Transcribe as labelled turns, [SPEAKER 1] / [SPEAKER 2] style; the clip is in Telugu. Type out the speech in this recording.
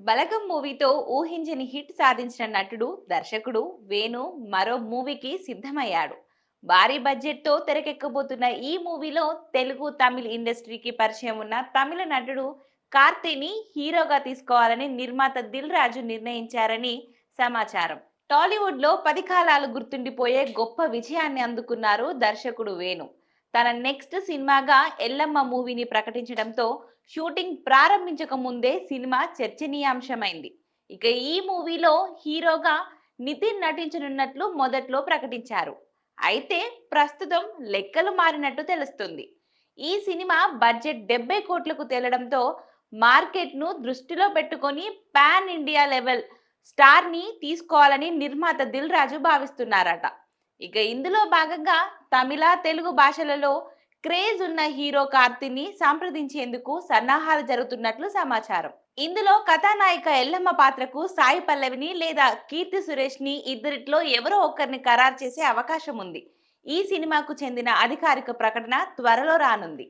[SPEAKER 1] బలగం మూవీతో ఊహించని హిట్ సాధించిన నటుడు, దర్శకుడు వేణు మరో మూవీకి సిద్ధమయ్యాడు. భారీ బడ్జెట్ తో తెరకెక్కబోతున్న ఈ మూవీలో తెలుగు, తమిళ ఇండస్ట్రీకి పరిచయం ఉన్న తమిళ నటుడు కార్తీని హీరోగా తీసుకోవాలని నిర్మాత దిల్ రాజు నిర్ణయించారని సమాచారం. టాలీవుడ్ లో 10 కాలాలు గుర్తుండిపోయే గొప్ప విజయాన్ని అందుకున్నారు దర్శకుడు వేణు. తన నెక్స్ట్ సినిమాగా ఎల్లమ్మ మూవీని ప్రకటించడంతో షూటింగ్ ప్రారంభించక ముందే సినిమా చర్చనీయాంశమైంది. ఇక ఈ మూవీలో హీరోగా నితిన్ నటించనున్నట్లు మొదట్లో ప్రకటించారు. అయితే ప్రస్తుతం లెక్కలు మారినట్టు తెలుస్తుంది. ఈ సినిమా బడ్జెట్ 70 కోట్లకు తేలడంతో మార్కెట్ను దృష్టిలో పెట్టుకొని పాన్ ఇండియా లెవెల్ స్టార్ ని తీసుకోవాలని నిర్మాత దిల్ రాజు భావిస్తున్నారట. ఇక ఇందులో భాగంగా తమిళ, తెలుగు భాషలలో క్రేజ్ ఉన్న హీరో కార్తీని సంప్రదించేందుకు సన్నాహాలు జరుగుతున్నట్లు సమాచారం. ఇందులో కథానాయిక ఎల్లమ్మ పాత్రకు సాయి పల్లవిని లేదా కీర్తి సురేష్ ని ఇద్దరిట్లో ఎవరో ఒకరిని ఖరారు చేసే అవకాశం ఉంది. ఈ సినిమాకు చెందిన అధికారిక ప్రకటన త్వరలో రానుంది.